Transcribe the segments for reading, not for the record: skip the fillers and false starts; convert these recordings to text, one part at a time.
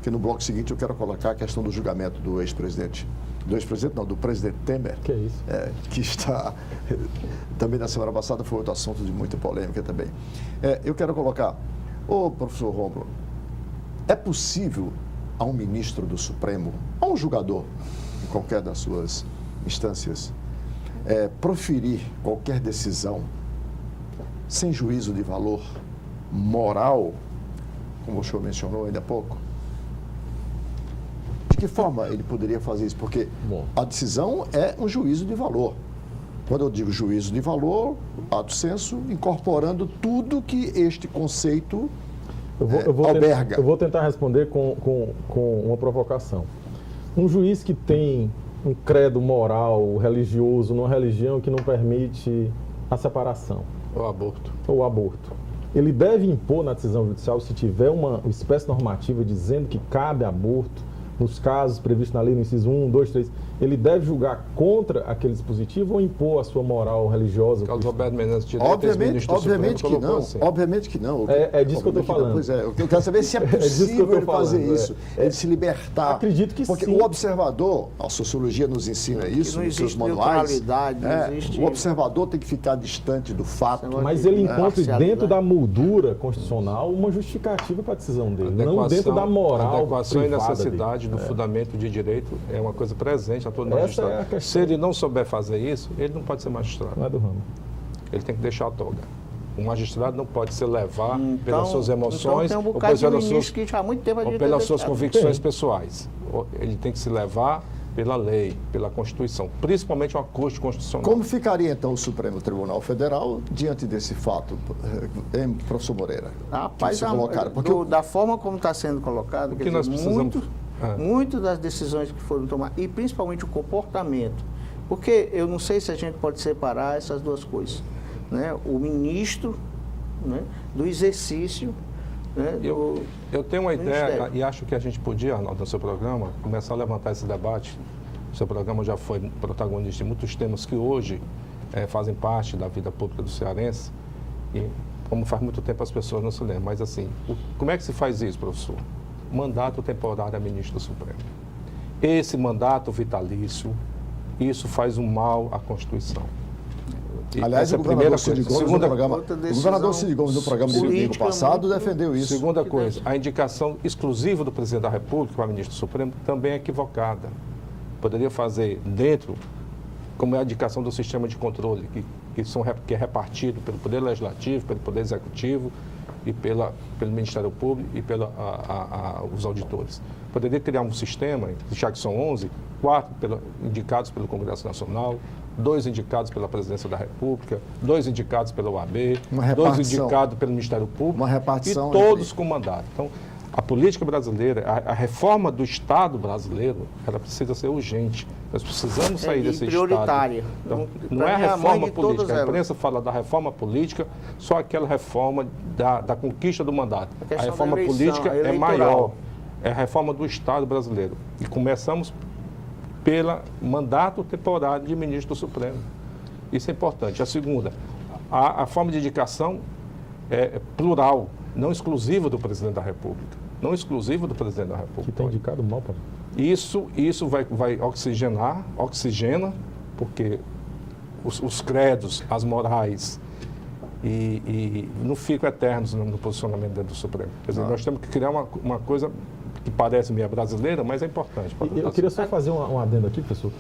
que no bloco seguinte eu quero colocar a questão do julgamento do ex-presidente. Do presidente Temer. Que é isso? Que está... Também na semana passada foi outro assunto de muita polêmica também. Eu quero colocar... Ô, professor Rômulo, é possível a um ministro do Supremo, a um julgador, em qualquer das suas instâncias, proferir qualquer decisão sem juízo de valor moral, como o senhor mencionou ainda há pouco? De que forma ele poderia fazer isso? Porque a decisão é um juízo de valor. Quando eu digo juízo de valor, lato sensu, incorporando tudo que este conceito alberga. Eu vou tentar responder com uma provocação. Um juiz que tem um credo moral, religioso, numa religião que não permite a separação. Ou aborto. Ele deve impor na decisão judicial, se tiver uma espécie normativa dizendo que cabe aborto, nos casos previstos na lei, no inciso 1, 2, 3, ele deve julgar contra aquele dispositivo ou impor a sua moral religiosa? Carlos Roberto Menezes, obviamente que não. Assim. Obviamente que não. É disso que eu estou falando. Pois é, eu quero saber se é possível ele fazer isso, ele se libertar. Acredito que porque sim. O observador, a sociologia nos ensina isso, nos seus manuais. O observador tem que ficar distante do fato. Mas ele encontra dentro da moldura constitucional uma justificativa para a decisão dele, não dentro da moral. A adequação e necessidade dele. do fundamento de direito é uma coisa presente a todo magistrado. Se ele não souber fazer isso, ele não pode ser magistrado. Não é do ramo. Ele tem que deixar a toga. O magistrado não pode se levar pelas suas emoções então tem um ou pelas suas, que já há muito tempo ou pelas suas convicções pessoais. Ele tem que se levar pela lei, pela Constituição, principalmente uma Corte Constitucional. Como ficaria, então, o Supremo Tribunal Federal diante desse fato, professor Moreira? Rapaz, da forma como está sendo colocado, que nós precisamos... Muito das decisões que foram tomadas, e principalmente o comportamento, porque eu não sei se a gente pode separar essas duas coisas, né? O ministro, né, do exercício, né, eu tenho uma ideia e acho que a gente podia, Arnaldo, no seu programa, começar a levantar esse debate. O seu programa já foi protagonista de muitos temas que hoje fazem parte da vida pública do cearense e, como faz muito tempo, as pessoas não se lembram. Mas, assim, como é que se faz isso, professor? Mandato temporário a ministro do Supremo. Esse mandato vitalício, isso faz um mal à Constituição. Aliás, o governador Cid Gomes no programa de domingo passado defendeu isso. Segunda coisa, a indicação exclusiva do presidente da República para ministro do Supremo também é equivocada. Poderia fazer dentro, como é a indicação do sistema de controle, que é repartido pelo Poder Legislativo, pelo Poder Executivo, e pelo Ministério Público e os auditores. Poderia criar um sistema, já que são 11, 4 indicados pelo Congresso Nacional, 2 indicados pela Presidência da República, 2 indicados pela OAB, 2 indicados pelo Ministério Público, uma repartição e todos com mandato. Então, a política brasileira, a reforma do Estado brasileiro, ela precisa ser urgente. Nós precisamos sair desse prioritária. Estado. Então, não é a reforma política. A imprensa fala da reforma política, só aquela reforma da conquista do mandato. A reforma política é maior. É a reforma do Estado brasileiro. E começamos pelo mandato temporário de ministro do Supremo. Isso é importante. A segunda, a forma de indicação é plural, não exclusiva do presidente da República. Não exclusivo do presidente da República. Que está indicado mal, pai. Isso vai oxigena, porque os credos, as morais, e não ficam eternos no posicionamento dentro do Supremo. Quer dizer, nós temos que criar uma coisa que parece meio brasileira, mas é importante. Eu queria só fazer um adendo aqui, professor.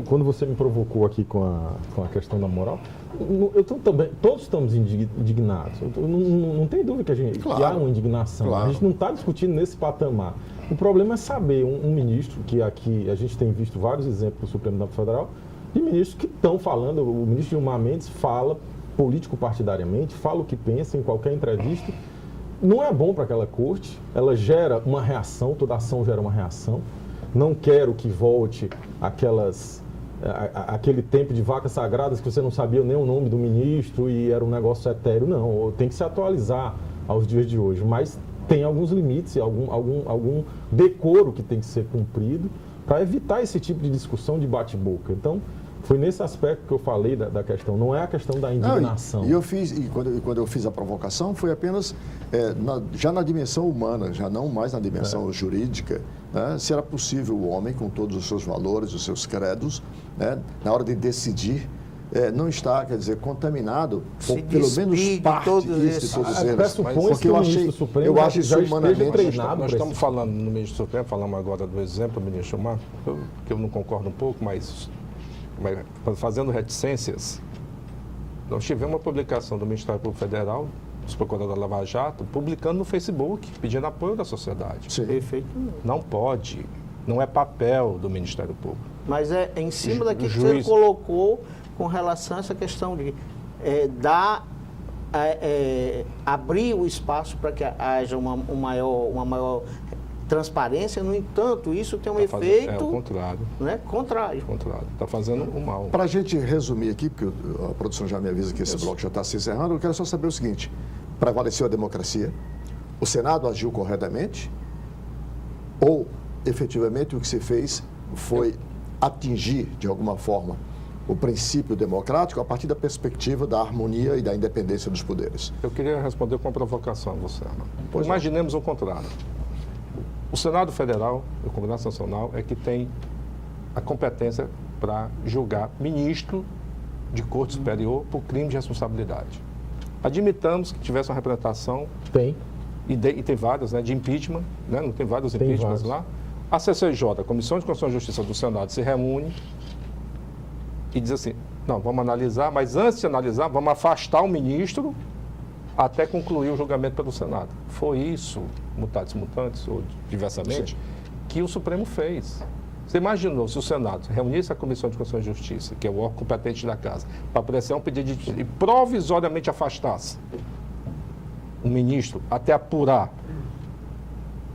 Quando você me provocou aqui com a questão da moral, todos estamos indignados. Não tem dúvida que há uma indignação. Claro. A gente não está discutindo nesse patamar. O problema é saber um ministro, que aqui a gente tem visto vários exemplos do Supremo Tribunal Federal, de ministros que estão falando, o ministro Gilmar Mendes fala político-partidariamente, fala o que pensa em qualquer entrevista. Não é bom para aquela corte, ela gera uma reação, toda ação gera uma reação. Não quero que volte aquele tempo de vacas sagradas que você não sabia nem o nome do ministro e era um negócio etéreo. Não, tem que se atualizar aos dias de hoje, mas tem alguns limites, algum decoro que tem que ser cumprido para evitar esse tipo de discussão de bate-boca. Então, Foi nesse aspecto que eu falei da questão, não é a questão da indignação. Não, quando eu fiz a provocação, foi apenas já na dimensão humana, já não mais na dimensão jurídica, né, se era possível o homem, com todos os seus valores, os seus credos, né, na hora de decidir, não está, quer dizer, contaminado, ou pelo menos parte disso, de todos eles. Pressupõe que o ministro Supremo eu acho já isso humanamente treinado. Nós estamos falando no ministro Supremo, falamos agora do exemplo do ministro Gilmar, que eu não concordo um pouco, mas fazendo reticências, nós tivemos uma publicação do Ministério Público Federal, dos procuradores da Lava Jato, publicando no Facebook, pedindo apoio da sociedade. Sim. Perfeito. Não pode, não é papel do Ministério Público. Mas é em cima daquilo que você colocou com relação a essa questão de abrir o espaço para que haja uma maior transparência. No entanto, isso tem um efeito o contrário. Né, contrário. Está fazendo o mal. Para a gente resumir aqui, porque a produção já me avisa que esse bloco já está se encerrando, eu quero só saber o seguinte: prevaleceu a democracia? O Senado agiu corretamente? Ou, efetivamente, o que se fez foi atingir, de alguma forma, o princípio democrático a partir da perspectiva da harmonia e da independência dos poderes? Eu queria responder com uma provocação a você, Ana. Pois imaginemos o contrário. O Senado Federal, o Congresso Nacional, é que tem a competência para julgar ministro de Corte Superior por crime de responsabilidade. Admitamos que tivesse uma representação. Tem. E tem várias, né, de impeachment, né, não tem vários Tem impeachments vários. lá. A CCJ, a Comissão de Constituição e Justiça do Senado, se reúne e diz assim: não, vamos analisar, mas antes de analisar, vamos afastar o ministro até concluir o julgamento pelo Senado. Foi isso, mutatis mutandis, ou diversamente, que o Supremo fez. Você imaginou se o Senado reunisse a Comissão de Constituição e Justiça, que é o órgão competente da Casa, para apreciar um pedido e provisoriamente afastasse um ministro até apurar?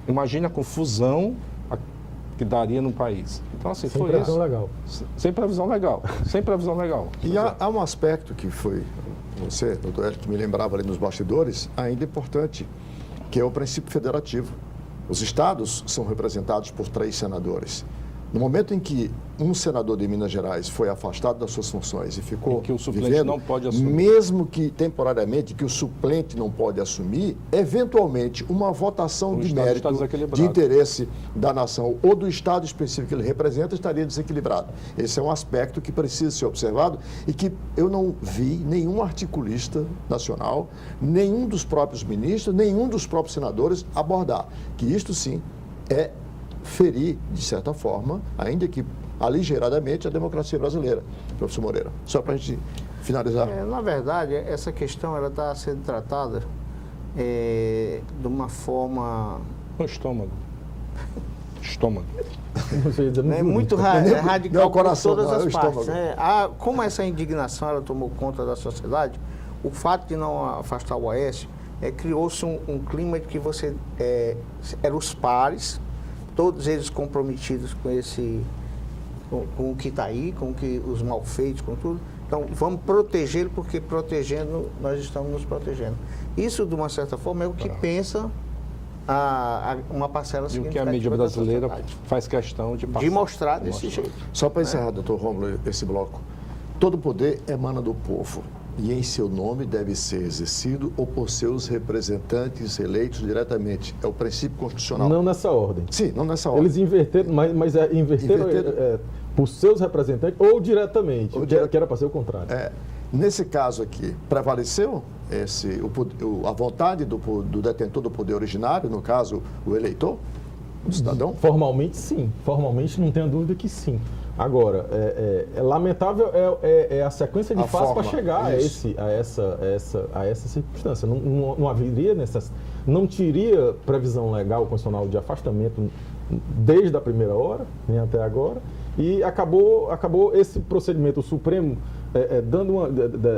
Imagina a confusão que daria no país. Então, assim, Sem foi previsão isso. legal. Sem previsão legal. Sem previsão legal. E há um aspecto que foi, você, doutor Hélio, que me lembrava ali nos bastidores, ainda importante, que é o princípio federativo. Os estados são representados por 3 senadores. No momento em que um senador de Minas Gerais foi afastado das suas funções e ficou E que o suplente vivendo, não pode assumir. mesmo que temporariamente, que o suplente não pode assumir, eventualmente uma votação O de estado está mérito, desequilibrado. de interesse da nação ou do estado específico que ele representa estaria desequilibrado. Esse é um aspecto que precisa ser observado e que eu não vi nenhum articulista nacional, nenhum dos próprios ministros, nenhum dos próprios senadores abordar. Que isto sim é ferir, de certa forma, ainda que aligeradamente, a democracia brasileira. Professor Moreira, só para a gente finalizar. Na verdade, essa questão está sendo tratada de uma forma No estômago. Estômago. Você ia dizer no joelho. muito Não é radical o coração, por todas não, é o as partes. estômago. Né? Como essa indignação ela tomou conta da sociedade, o fato de não afastar o Aécio criou-se um clima de que você eram os pares, todos eles comprometidos com o que está aí, com os malfeitos, com tudo. Então, vamos protegê-lo, porque protegendo, nós estamos nos protegendo. Isso, de uma certa forma, é o que pensa uma parcela E o que significativa a mídia da brasileira sociedade. faz questão de passar. De mostrar desse jeito. Só para encerrar, doutor Rômulo, esse bloco. Todo poder emana do povo e em seu nome deve ser exercido ou por seus representantes eleitos diretamente. É o princípio constitucional. Não nessa ordem. Sim, não nessa ordem. Eles inverteram, mas inverteram por seus representantes ou diretamente, que era para ser o contrário. Nesse caso aqui, prevaleceu a vontade do detentor do poder originário, no caso, o eleitor, o cidadão? Formalmente, sim. Formalmente, não tenha dúvida que sim. Agora, lamentável a sequência de passos para chegar a essa circunstância. Não haveria não teria previsão legal constitucional de afastamento desde a primeira hora, nem até agora, e acabou esse procedimento, o Supremo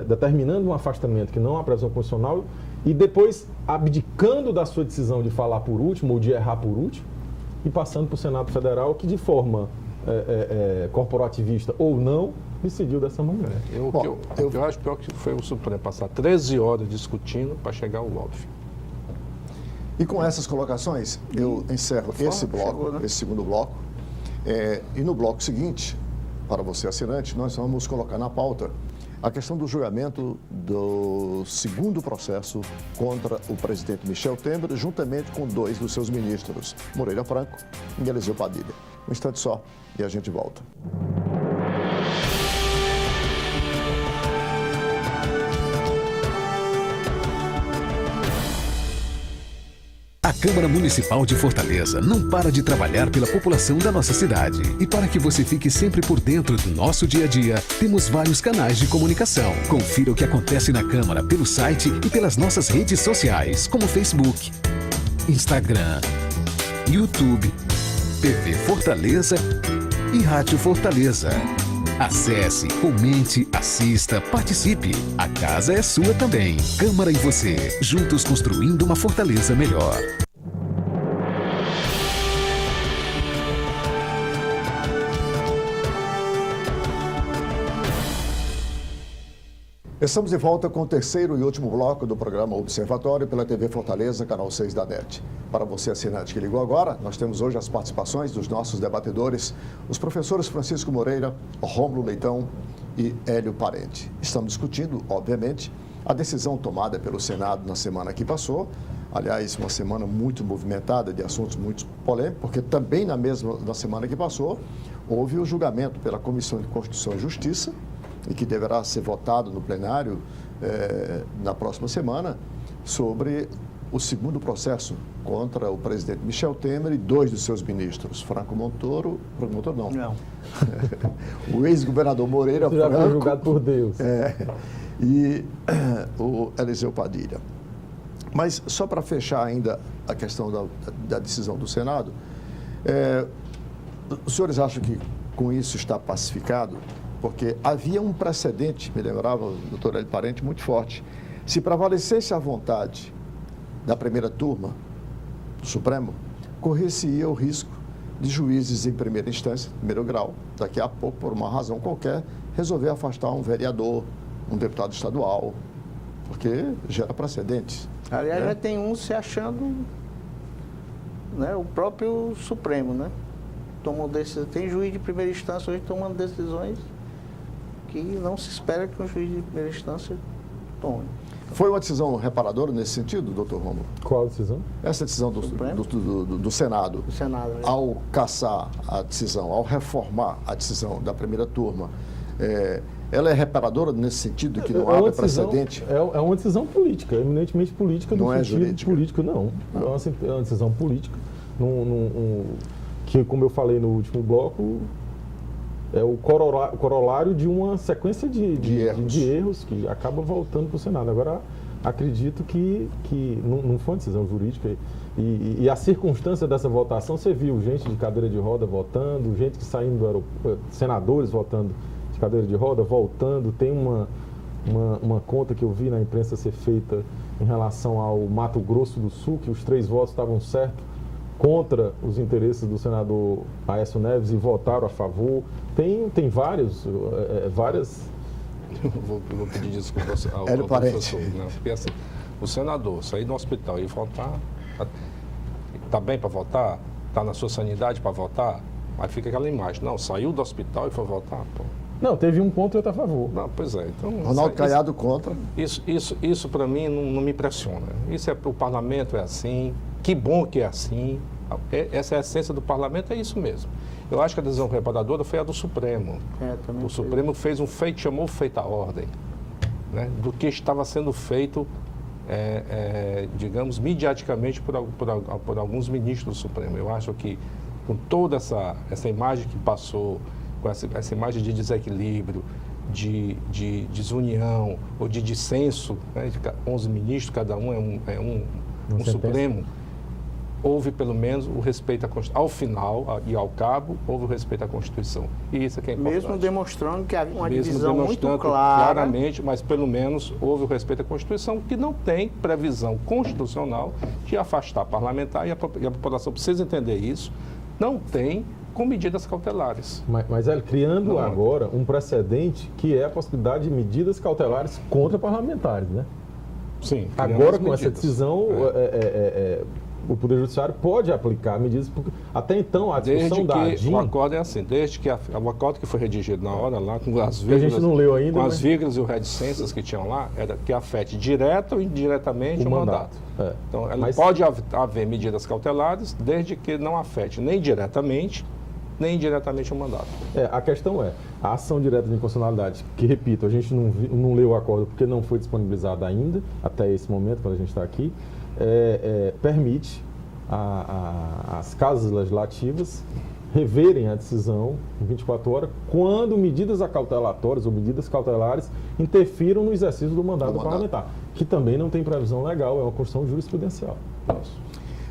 determinando um afastamento que não há previsão constitucional e depois abdicando da sua decisão de falar por último ou de errar por último e passando para o Senado Federal, que de forma corporativista ou não, decidiu dessa maneira. Eu acho pior que foi o Supremo passar 13 horas discutindo para chegar ao óbvio. E com essas colocações, eu encerro esse bloco, chegou, né? esse segundo bloco. E no bloco seguinte, para você assinante, nós vamos colocar na pauta a questão do julgamento do segundo processo contra o presidente Michel Temer, juntamente com 2 dos seus ministros, Moreira Franco e Eliseu Padilha. Um instante só e a gente volta. A Câmara Municipal de Fortaleza não para de trabalhar pela população da nossa cidade. E para que você fique sempre por dentro do nosso dia a dia, temos vários canais de comunicação. Confira o que acontece na Câmara pelo site e pelas nossas redes sociais, como Facebook, Instagram, YouTube, TV Fortaleza e Rádio Fortaleza. Acesse, comente, assista, participe. A casa é sua também. Câmara e você, juntos construindo uma Fortaleza melhor. Estamos de volta com o terceiro e último bloco do programa Observatório pela TV Fortaleza, canal 6 da NET. Para você assinante que ligou agora, nós temos hoje as participações dos nossos debatedores, os professores Francisco Moreira, Rômulo Leitão e Hélio Parente. Estamos discutindo, obviamente, a decisão tomada pelo Senado na semana que passou. Aliás, uma semana muito movimentada de assuntos muito polêmicos, porque também na semana que passou, houve o julgamento pela Comissão de Constituição e Justiça, e que deverá ser votado no plenário na próxima semana, sobre o segundo processo contra o presidente Michel Temer e 2 dos seus ministros, Franco Montoro não. O ex-governador Moreira já Franco. Foi julgado por Deus. E o Eliseu Padilha. Mas só para fechar ainda a questão da decisão do Senado, os senhores acham que com isso está pacificado? Porque havia um precedente, me lembrava o doutor Hélio Parente, muito forte. Se prevalecesse a vontade da primeira turma do Supremo, correr-se-ia o risco de juízes em primeira instância, primeiro grau, daqui a pouco, por uma razão qualquer, resolver afastar um vereador, um deputado estadual, porque gera precedentes. Aliás, já tem um se achando, né, o próprio Supremo, né? Tem juiz de primeira instância hoje tomando decisões que não se espera que um juiz de primeira instância tome. Foi uma decisão reparadora nesse sentido, doutor Rômulo? Qual decisão? Essa decisão do Senado, O Senado, né? ao cassar a decisão, ao reformar a decisão da primeira turma, ela é reparadora nesse sentido que não abre precedente? É uma decisão política, eminentemente política. Não do é sentido jurídica? Político, não. É uma decisão política. Que, como eu falei no último bloco, é o corolário de uma sequência de erros que acaba voltando para o Senado. Agora, acredito que não foi uma decisão jurídica. E a circunstância dessa votação, você viu gente de cadeira de roda votando, gente que saindo do aeroporto, senadores votando de cadeira de roda, voltando. Tem uma conta que eu vi na imprensa ser feita em relação ao Mato Grosso do Sul, que os 3 votos estavam certos contra os interesses do senador Aécio Neves e votaram a favor. Tem várias... Vou pedir desculpa ao Hélio Parente. professor. Não, porque assim, o senador sair do hospital e votar, está bem para votar? Está na sua sanidade para votar? Mas fica aquela imagem. Não, saiu do hospital e foi votar, pô. Não, teve um contra e outro a favor. Não, pois é. Então, Ronaldo Caiado contra. Isso para mim não me impressiona. O parlamento é assim, que bom que é assim. Essa é a essência do parlamento, é isso mesmo. Eu acho que a decisão reparadora foi a do Supremo. Também O Supremo fez chamou feita a ordem, né, do que estava sendo feito, digamos, midiaticamente por alguns ministros do Supremo. Eu acho que com toda essa imagem que passou, com essa imagem de desequilíbrio, de desunião ou de dissenso, né, de 11 ministros, cada um é um Supremo, houve pelo menos o respeito à Constituição. Ao final e ao cabo, houve o respeito à Constituição. E isso é que é importante. Mesmo demonstrando que havia uma Mesmo divisão muito demonstrando clara. claramente, mas pelo menos houve o respeito à Constituição, que não tem previsão constitucional de afastar parlamentar, e a população precisa entender isso, não tem com medidas cautelares. Mas criando agora um precedente que é a possibilidade de medidas cautelares contra parlamentares, né? Sim. Agora, com essa decisão, o Poder Judiciário pode aplicar medidas, porque até então a discussão da ADIM... O acordo é assim, desde que o acordo que foi redigido na hora lá, com as a vírgulas, gente não leu ainda, com mas... as vírgulas e os reticências que tinham lá, era que afete direta ou indiretamente o mandato. Então, ela pode haver medidas cautelares, desde que não afete nem diretamente, nem indiretamente o mandato. A questão é, a ação direta de inconstitucionalidade, que, repito, a gente não leu o acordo porque não foi disponibilizado ainda, até esse momento, quando a gente está aqui, permite às casas legislativas reverem a decisão em 24 horas quando medidas acautelatórias ou medidas cautelares interfiram no exercício do mandato parlamentar, que também não tem previsão legal, é uma construção jurisprudencial. Isso.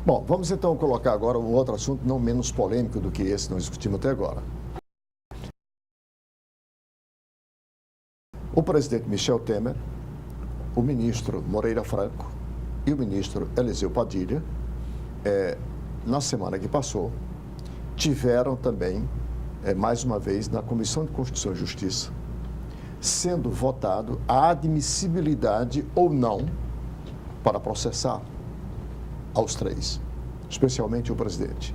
Bom, vamos então colocar agora um outro assunto não menos polêmico do que esse que nós discutimos até agora. O presidente Michel Temer, o ministro Moreira Franco e o ministro Eliseu Padilha, na semana que passou, tiveram também, mais uma vez, na Comissão de Constituição e Justiça, sendo votado a admissibilidade ou não para processar aos três, especialmente o presidente.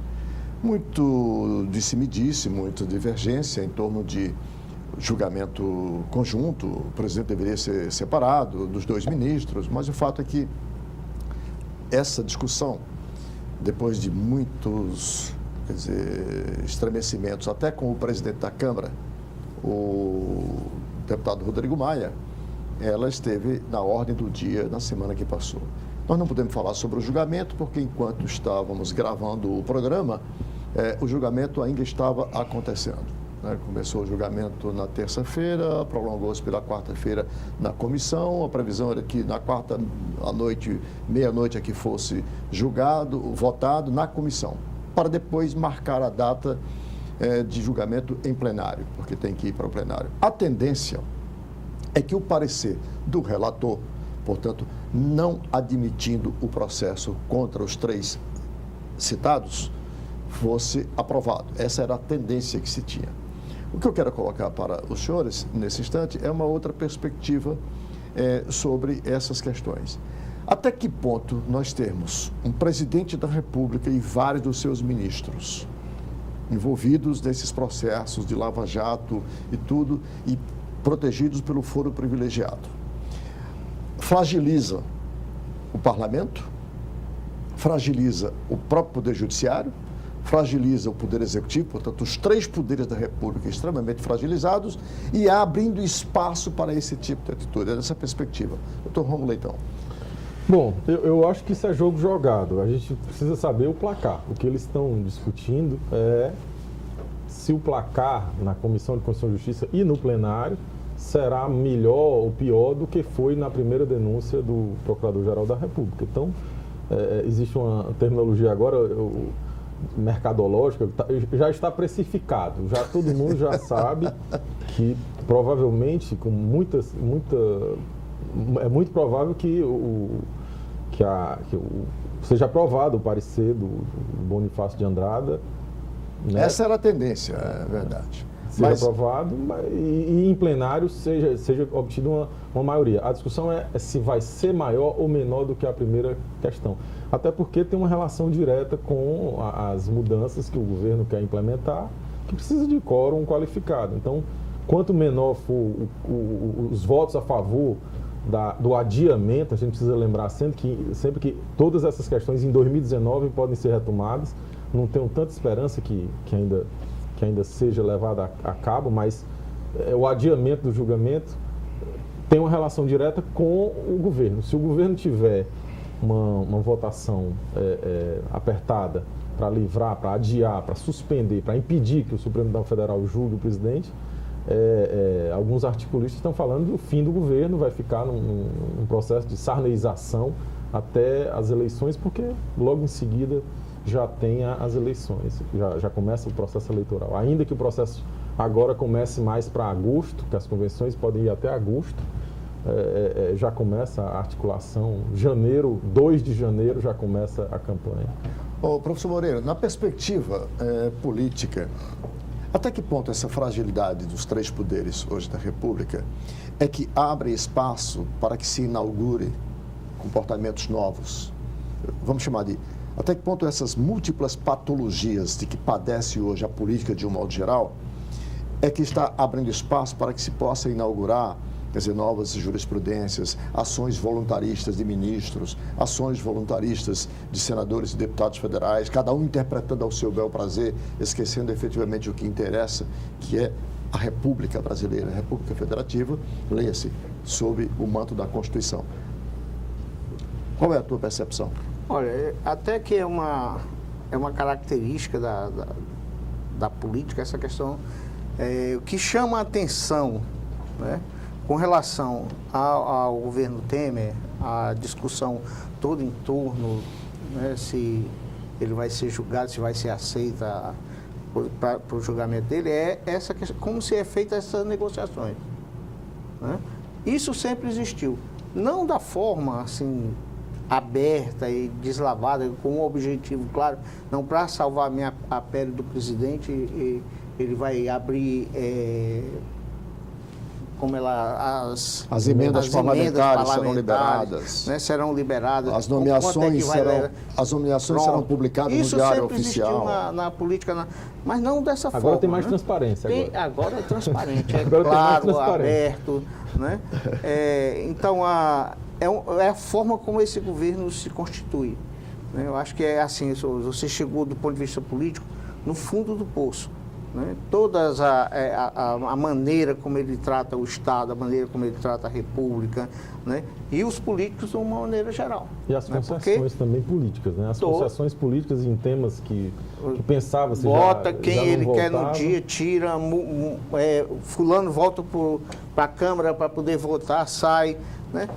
Muito disse-me-disse, muita divergência em torno de julgamento conjunto, o presidente deveria ser separado dos dois ministros, mas o fato é que essa discussão, depois de muitos, estremecimentos, até com o presidente da Câmara, o deputado Rodrigo Maia, ela esteve na ordem do dia na semana que passou. Nós não podemos falar sobre o julgamento, porque enquanto estávamos gravando o programa, o julgamento ainda estava acontecendo. Começou o julgamento na terça-feira, prolongou-se pela quarta-feira na comissão. A previsão era que na quarta à noite, meia-noite, é que fosse julgado, votado na comissão, para depois marcar a data de julgamento em plenário, porque tem que ir para o plenário. A tendência é que o parecer do relator, portanto, não admitindo o processo contra os três citados, fosse aprovado. Essa era a tendência que se tinha. O que eu quero colocar para os senhores, nesse instante, é uma outra perspectiva sobre essas questões. Até que ponto nós temos um presidente da República e vários dos seus ministros envolvidos nesses processos de Lava Jato e tudo, e protegidos pelo foro privilegiado, fragiliza o parlamento, fragiliza o próprio Poder Judiciário, fragiliza o Poder Executivo, portanto, os três poderes da República extremamente fragilizados, e abrindo espaço para esse tipo de atitude. É dessa perspectiva. Doutor Rômulo Leitão. Bom, eu acho que isso é jogo jogado. A gente precisa saber o placar. O que eles estão discutindo é se o placar na Comissão de Constituição e Justiça e no plenário será melhor ou pior do que foi na primeira denúncia do Procurador-Geral da República. Então, existe uma terminologia agora mercadológica, já está precificado, já todo mundo já sabe que provavelmente, é muito provável que seja aprovado o parecer do Bonifácio de Andrada. Né? Essa era a tendência, é verdade. Seja aprovado e em plenário seja obtida uma maioria. A discussão é se vai ser maior ou menor do que a primeira questão. Até porque tem uma relação direta com as mudanças que o governo quer implementar, que precisa de quórum qualificado. Então, quanto menor for os votos a favor do adiamento, a gente precisa lembrar sempre que todas essas questões em 2019 podem ser retomadas. Não tenho tanta esperança que ainda seja levada a cabo, mas o adiamento do julgamento tem uma relação direta com o governo. Se o governo tiver uma votação apertada para livrar, para adiar, para suspender, para impedir que o Supremo Tribunal Federal julgue o presidente, alguns articulistas estão falando do fim do governo, vai ficar num processo de sarneização até as eleições, porque logo em seguida já tem as eleições, já começa o processo eleitoral. Ainda que o processo agora comece mais para agosto, que as convenções podem ir até agosto, já começa a articulação, 2 de janeiro já começa a campanha. Professor Moreira, na perspectiva política, até que ponto essa fragilidade dos três poderes hoje da República é que abre espaço para que se inaugure comportamentos novos? Vamos chamar de Até que ponto essas múltiplas patologias de que padece hoje a política de um modo geral é que está abrindo espaço para que se possa inaugurar, quer dizer, novas jurisprudências, ações voluntaristas de ministros, ações voluntaristas de senadores e deputados federais, cada um interpretando ao seu bel prazer, esquecendo efetivamente o que interessa, que é a República Brasileira, a República Federativa, leia-se, sob o manto da Constituição. Qual é a tua percepção? Olha, até que é uma característica da política, essa questão, o que chama a atenção, né, com relação ao governo Temer, a discussão toda em torno, né, se ele vai ser julgado, se vai ser aceita para o julgamento dele, é essa questão, como se é feita essas negociações, né? Isso sempre existiu, não da forma assim aberta e deslavada, com um objetivo claro, não para salvar a pele do presidente, ele vai abrir as emendas parlamentares serão liberadas, né, serão liberadas. As nomeações serão publicadas no Diário Oficial. Isso sempre existiu na política, mas não dessa forma. Agora tem mais transparência. Agora é transparente, é agora claro, aberto. Né? Então, é a forma como esse governo se constitui. Né? Eu acho que é assim, você chegou do ponto de vista político no fundo do poço. Né? Todas a maneira como ele trata o Estado, a maneira como ele trata a República, né? E os políticos de uma maneira geral. E as concessões também políticas, né? As concessões políticas em temas que pensava... Vota quem ele quer no dia, tira, fulano volta para a Câmara para poder votar, sai, né?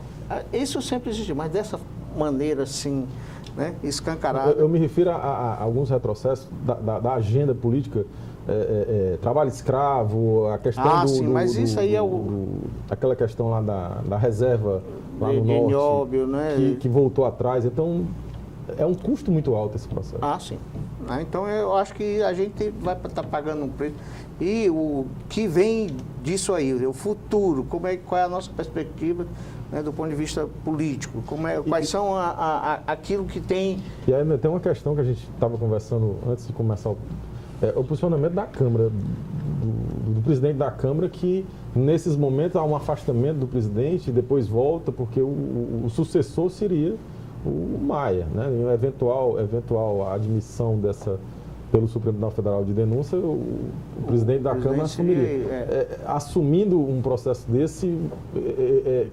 Isso sempre existiu, mas dessa maneira assim, né, escancarada. Eu me refiro a alguns retrocessos da agenda política, trabalho escravo, a questão isso aí é aquela questão lá da reserva lá no norte, Nióbio, né? que voltou atrás. Então, é um custo muito alto esse processo. Sim. Então, eu acho que a gente vai estar pagando um preço. E o que vem disso aí, o futuro, qual é a nossa perspectiva, né, do ponto de vista político, quais são aquilo que tem... E aí tem uma questão que a gente estava conversando antes de começar o posicionamento da Câmara, do presidente da Câmara, que nesses momentos há um afastamento do presidente e depois volta, porque o sucessor seria o Maia, né? Em eventual admissão pelo Supremo Tribunal Federal de denúncia, o presidente da Câmara assumiria. Assumindo um processo desse,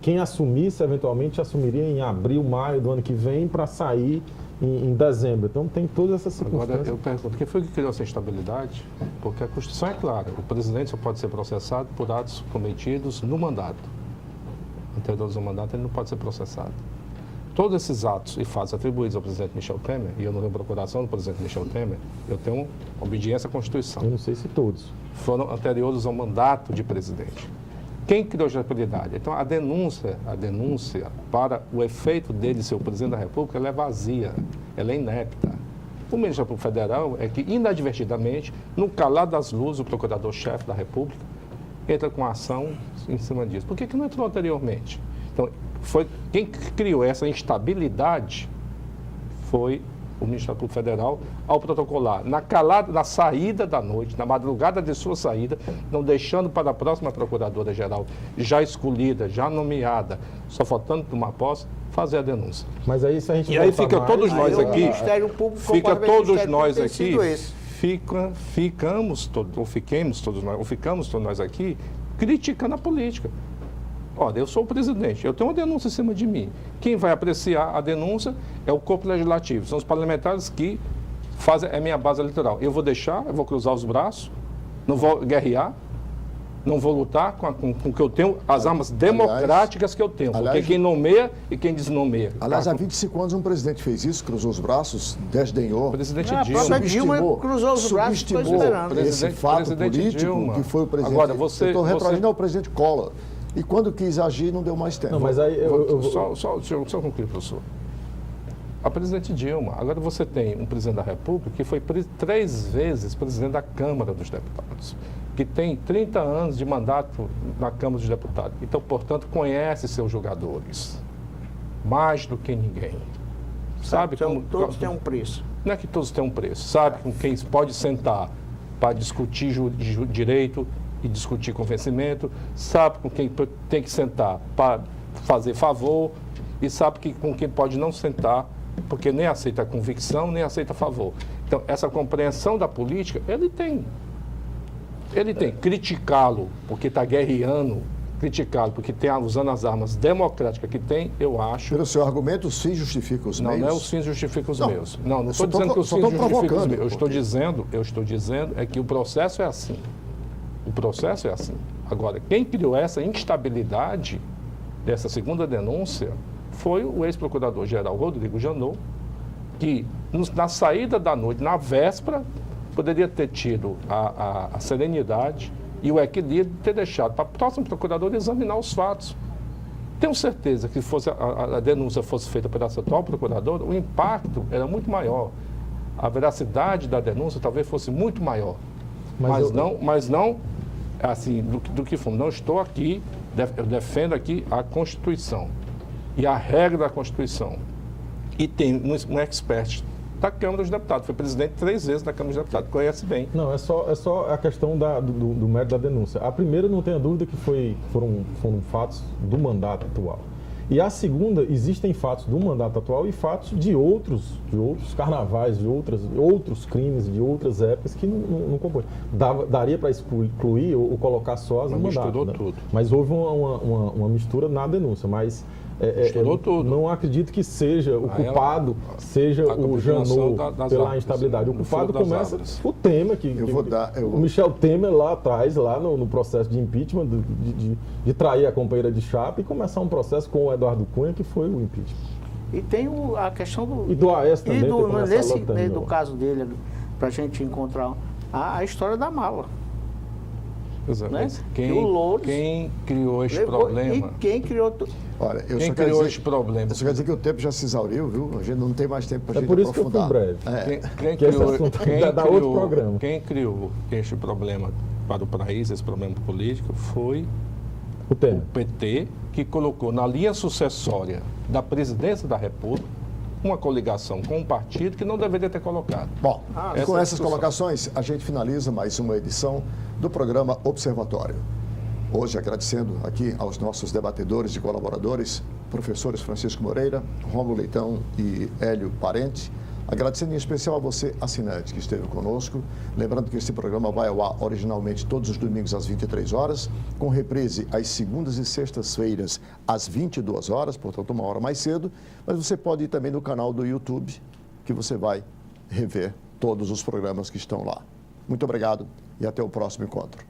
quem assumisse, eventualmente, assumiria em abril, maio do ano que vem para sair em dezembro. Então, tem todas essas circunstâncias. Agora, eu pergunto, quem foi que criou essa instabilidade? Porque a Constituição é clara, o presidente só pode ser processado por atos cometidos no mandato. Anterior ao mandato, ele não pode ser processado. Todos esses atos e fatos atribuídos ao presidente Michel Temer, e eu não tenho procuração do presidente Michel Temer, eu tenho obediência à Constituição. Eu não sei se todos. Foram anteriores ao mandato de presidente. Quem criou a estabilidade? Então, a denúncia para o efeito dele ser o presidente da República, ela é vazia, ela é inepta. O Ministério Público Federal é que, inadvertidamente, no calar das luzes, o procurador-chefe da República entra com a ação em cima disso. Por que não entrou anteriormente? Então, quem criou essa instabilidade foi o Ministério Público Federal, ao protocolar na saída da noite, na madrugada de sua saída, não deixando para a próxima Procuradora-Geral, já escolhida, já nomeada, só faltando tomar posse, fazer a denúncia. Mas aí, se a gente e aí fica todos nós aqui, Ministério Público, fica todos nós aqui, ficamos todos nós aqui criticando a política. Olha, eu sou o presidente, eu tenho uma denúncia em cima de mim. Quem vai apreciar a denúncia é o corpo legislativo, são os parlamentares que fazem a minha base eleitoral. Eu vou cruzar os braços, não vou guerrear, não vou lutar com o que eu tenho, as armas democráticas que eu tenho. Porque quem nomeia e quem desnomeia. Aliás, há 25 anos um presidente fez isso, cruzou os braços, desdenhou. O presidente Dilma cruzou os braços, subestimou esse fato político Dilma. Que foi o presidente. Agora, eu estou retroagindo ao presidente Collor. E quando quis agir, não deu mais tempo. Não, mas aí Só concluir, professor. A presidente Dilma, agora você tem um presidente da República que foi 3 vezes presidente da Câmara dos Deputados, que tem 30 anos de mandato na Câmara dos Deputados. Então, portanto, conhece seus jogadores mais do que ninguém. Sabe Então, como, todos têm um preço. não é que todos têm um preço. Sabe com quem pode sentar para discutir direito e discutir convencimento. Sabe com quem tem que sentar para fazer favor. E sabe com quem pode não sentar porque nem aceita a convicção, nem aceita favor. Então, essa compreensão da política, ele tem. Ele tem. Criticá-lo porque está guerreando, criticá-lo porque está usando as armas democráticas que tem, eu acho... Pelo seu argumento, os fins justificam os meios? Não é os fins justificam os meios. Não eu estou dizendo que os fins tô justificam os provocando, meios. Eu estou dizendo é que o processo é assim. O processo é assim. Agora, quem criou essa instabilidade dessa segunda denúncia foi o ex-procurador-geral Rodrigo Janot, que na saída da noite, na véspera, poderia ter tido a serenidade e o equilíbrio de ter deixado para o próximo procurador examinar os fatos. Tenho certeza que se a denúncia fosse feita pela atual procuradora, o impacto era muito maior. A veracidade da denúncia talvez fosse muito maior. Mas não assim, do que fomos. Não estou aqui, eu defendo aqui a Constituição e a regra da Constituição. E tem um expert da Câmara dos Deputados, foi presidente 3 vezes da Câmara dos Deputados, conhece bem. Não, é só a questão do mérito da denúncia. A primeira, não tenha dúvida que foram fatos do mandato atual. E a segunda, existem fatos do mandato atual e fatos de outros carnavais, de outros crimes, de outras épocas que não compõem. Daria para excluir ou colocar só as do mandato. Misturou né? tudo. Mas houve uma mistura na denúncia, mas... Misturou tudo. Não acredito que seja o culpado, seja o Janot pela instabilidade. O culpado começa o Temer, o Michel Temer lá atrás, lá no processo de impeachment, de trair a companheira de chapa e começar um processo com o Eduardo Cunha, que foi o impeachment. E tem a questão do... E do AES também. No caso dele, para a gente encontrar a história da mala. Exato. Né? Quem criou este problema? E quem criou... Olha, quem criou este problema? Isso quer dizer que o tempo já se exauriu, viu? A gente não tem mais tempo para a gente por isso aprofundar. Que eu fui breve. Quem criou este problema para o país, esse problema político, foi o PT, que colocou na linha sucessória da presidência da República uma coligação com um partido que não deveria ter colocado. Bom, com essas colocações, a gente finaliza mais uma edição do programa Observatório. Hoje, agradecendo aqui aos nossos debatedores e colaboradores, professores Francisco Moreira, Rômulo Leitão e Hélio Parente. Agradecendo em especial a você, assinante, que esteve conosco. Lembrando que este programa vai ao ar originalmente todos os domingos às 23 horas, com reprise às segundas e sextas-feiras às 22 horas, portanto uma hora mais cedo. Mas você pode ir também no canal do YouTube, que você vai rever todos os programas que estão lá. Muito obrigado e até o próximo encontro.